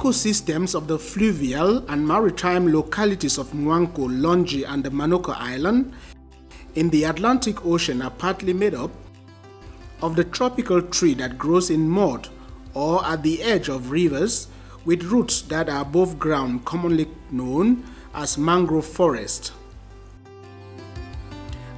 ecosystems of the fluvial and maritime localities of Mwanko, Longi, and the Manoka Island in the Atlantic Ocean are partly made up of the tropical tree that grows in mud or at the edge of rivers with roots that are above ground, commonly known as mangrove forest.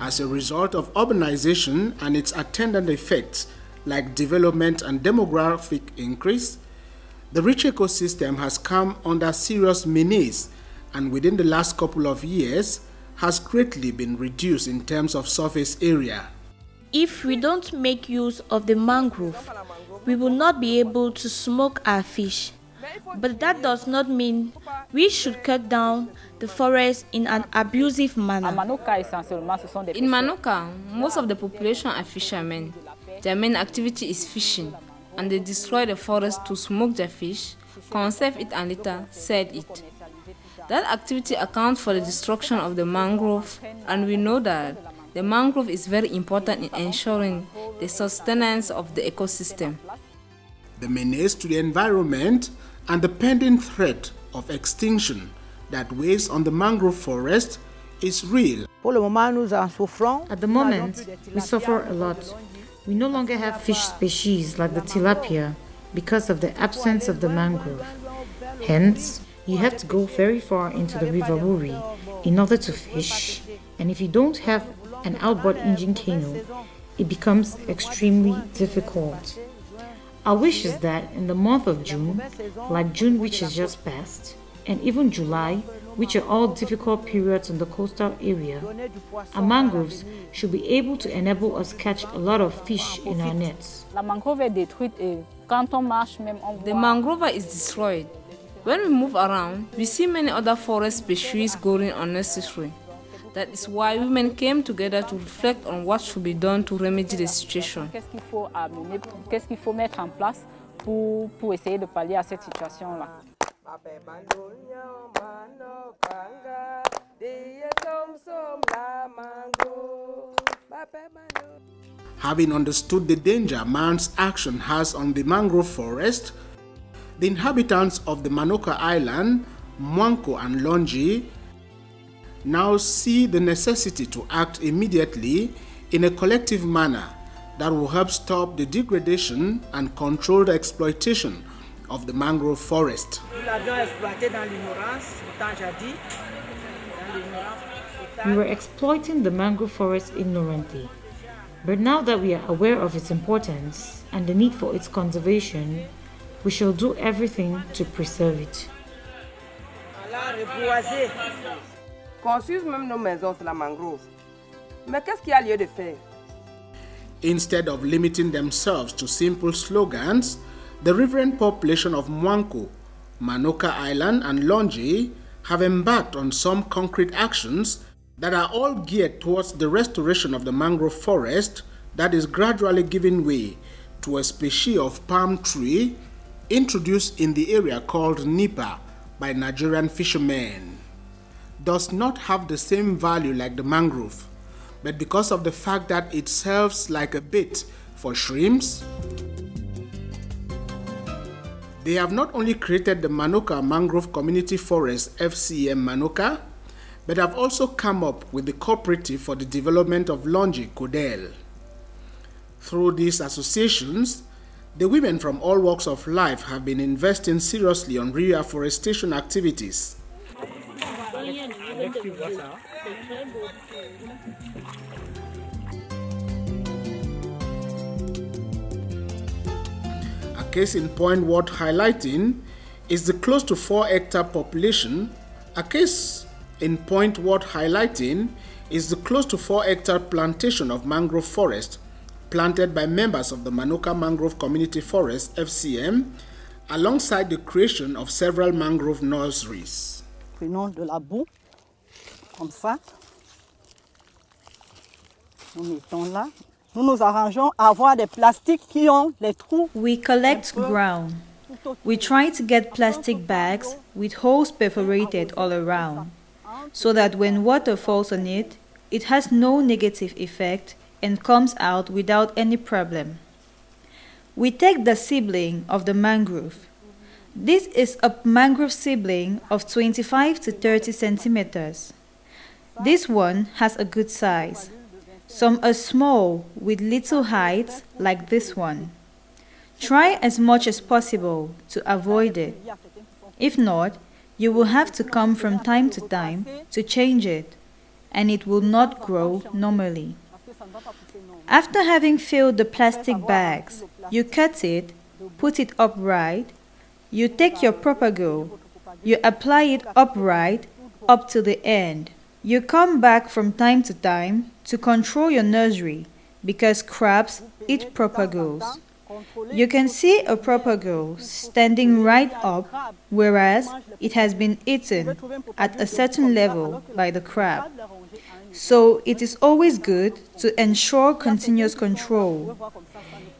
As a result of urbanization and its attendant effects like development and demographic increase, the rich ecosystem has come under serious menace and within the last couple of years has greatly been reduced in terms of surface area. If we don't make use of the mangrove, we will not be able to smoke our fish. But that does not mean we should cut down the forest in an abusive manner. In Manoka, most of the population are fishermen. Their main activity is fishing, and they destroy the forest to smoke their fish, conserve it, and later sell it. That activity accounts for the destruction of the mangrove, and we know that the mangrove is very important in ensuring the sustenance of the ecosystem. The menace to the environment and the pending threat of extinction that weighs on the mangrove forest is real. At the moment, we suffer a lot. We no longer have fish species like the tilapia because of the absence of the mangrove. Hence, you have to go very far into the River Wuri in order to fish, and if you don't have an outboard engine canoe, it becomes extremely difficult. Our wish is that in the month of June, like June which has just passed, and even July, which are all difficult periods in the coastal area, our mangroves should be able to enable us catch a lot of fish in our nets. The mangrove is destroyed. When we move around, we see many other forest species going unnecessary. That is why women came together to reflect on what should be done to remedy the situation. Qu'est-ce qu'il faut mettre en place pour essayer de pallier à cette situation-là. Having understood the danger man's action has on the mangrove forest, the inhabitants of the Manoka Island, Mwanko and Longi now see the necessity to act immediately in a collective manner that will help stop the degradation and control the exploitation of the mangrove forest. We were exploiting the mangrove forest ignorantly, but now that we are aware of its importance and the need for its conservation, we shall do everything to preserve it. Construisent même nos maisons sur la mangrove. Mais qu'est-ce qu'il y a lieu de faire? Instead of limiting themselves to simple slogans, the reverent population of Mwanko, Manoka Island and Longi have embarked on some concrete actions that are all geared towards the restoration of the mangrove forest that is gradually giving way to a species of palm tree introduced in the area called Nipa by Nigerian fishermen. Does not have the same value like the mangrove, but because of the fact that it serves like a bait for shrimps, they have not only created the Manoka Mangrove Community Forest FCM Manoka, but have also come up with the cooperative for the development of Longi Kodel. Through these associations, the women from all walks of life have been investing seriously on reforestation activities. A case in point worth highlighting is the close to 4-hectare population. A case in point worth highlighting is the close to 4-hectare plantation of mangrove forest planted by members of the Manoka Mangrove Community Forest FCM alongside the creation of several mangrove nurseries. Prenons de la boue, comme ça. Nous mettons là. Nous nous arrangeons à avoir des plastiques qui ont les trous. We collect ground. We try to get plastic bags with holes perforated all around, so that when water falls on it, it has no negative effect and comes out without any problem. We take the sibling of the mangrove, This is a mangrove sibling of 25 to 30 centimeters. This one has a good size. Some are small with little height like this one. Try as much as possible to avoid it. If not, you will have to come from time to time to change it, and it will not grow normally. After having filled the plastic bags, you cut it, put it upright, you take your propago, you apply it upright up to the end. You come back from time to time to control your nursery because crabs eat propagos. You can see a propago standing right up, whereas it has been eaten at a certain level by the crab. So it is always good to ensure continuous control.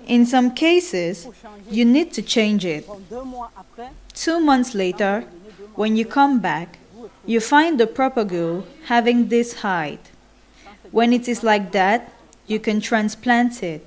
In some cases, you need to change it. 2 months later, when you come back, you find the propago having this height. When it is like that, you can transplant it.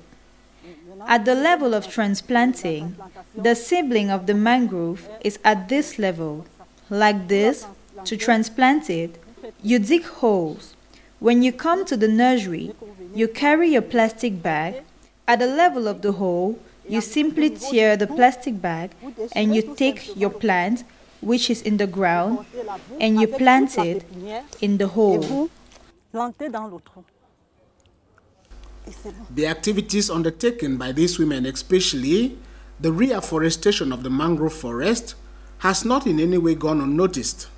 At the level of transplanting, the sibling of the mangrove is at this level. Like this, to transplant it, you dig holes. When you come to the nursery, you carry your plastic bag. At the level of the hole, you simply tear the plastic bag and you take your plant, which is in the ground, and you plant it in the hole. The activities undertaken by these women, especially the reforestation of the mangrove forest, has not in any way gone unnoticed.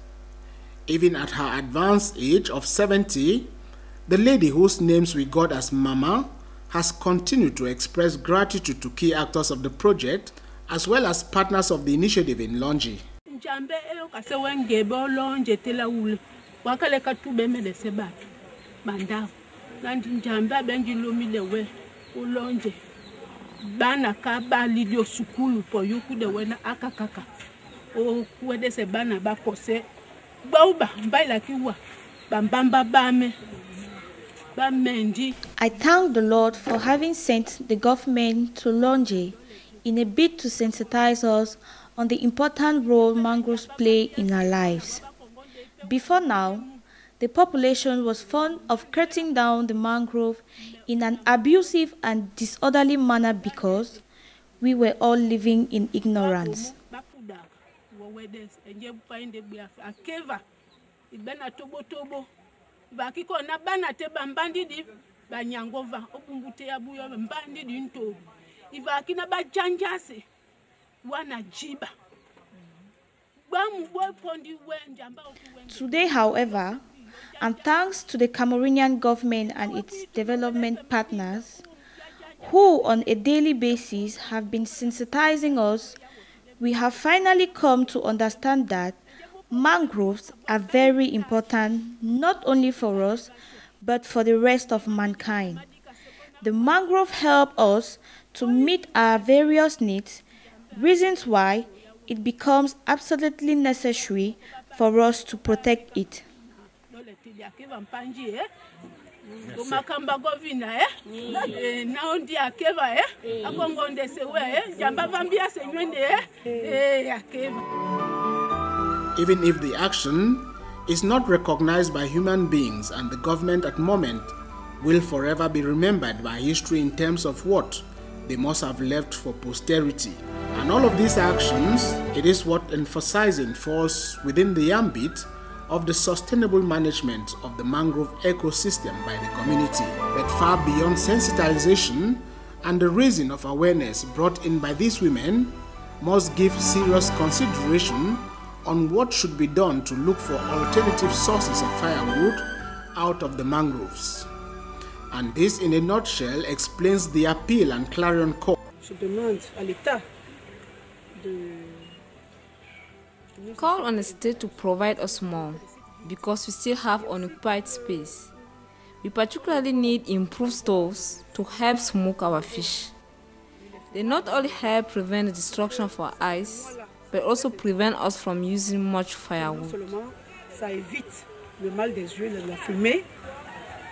Even at her advanced age of 70, the lady whose names we got as Mama has continued to express gratitude to key actors of the project as well as partners of the initiative in Longi. Bana ka ba lidio sukulu po yoku de wena akakaka o kwede se bana ba kose bauba mbaila kiwa bambamba bame bamendi. I thank the Lord for having sent the government to Longi in a bid to sensitize us on the important role mangroves play in our lives. Before now, the population was fond of cutting down the mangrove in an abusive and disorderly manner because we were all living in ignorance. Today, however, and thanks to the Cameroonian government and its development partners, who on a daily basis have been sensitizing us, we have finally come to understand that mangroves are very important not only for us, but for the rest of mankind. The mangrove help us to meet our various needs, reasons why it becomes absolutely necessary for us to protect it. Even if the action is not recognized by human beings and the government at the moment will forever be remembered by history in terms of what they must have left for posterity. And all of these actions, it is what emphasizing falls within the ambit of the sustainable management of the mangrove ecosystem by the community, but far beyond sensitization and the raising of awareness brought in by these women must give serious consideration on what should be done to look for alternative sources of firewood out of the mangroves. And this in a nutshell explains the appeal and clarion call. Call on the state to provide us more because we still have unoccupied space. We particularly need improved stoves to help smoke our fish. They not only help prevent the destruction of our eyes, but also prevent us from using much firewood. Ça évite le mal des yeux, la fumée,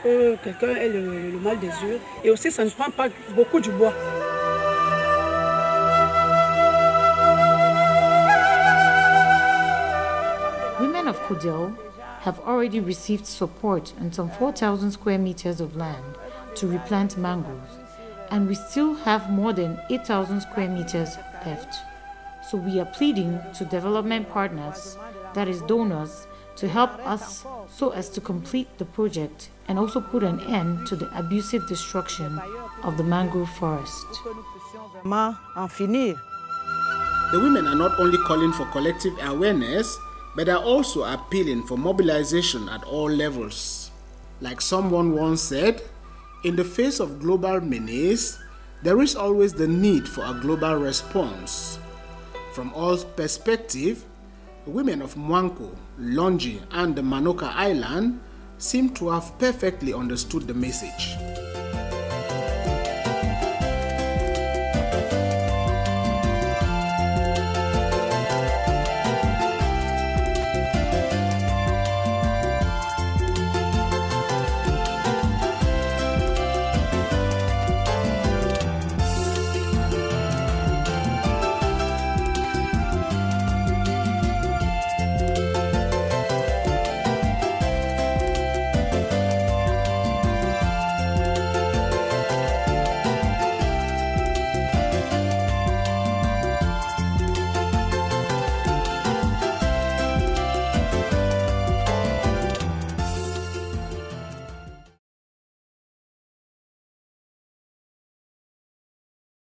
que quelqu'un ait le mal des yeux, et aussi ça ne prend pas beaucoup du bois. of Kodel have already received support on some 4,000 square meters of land to replant mangroves, and we still have more than 8,000 square meters left. So we are pleading to development partners, that is donors, to help us so as to complete the project and also put an end to the abusive destruction of the mangrove forest. The women are not only calling for collective awareness, but are also appealing for mobilization at all levels. Like someone once said, in the face of global menace, there is always the need for a global response. From all perspectives, women of Mwanko, Longi, and the Manoka Island seem to have perfectly understood the message.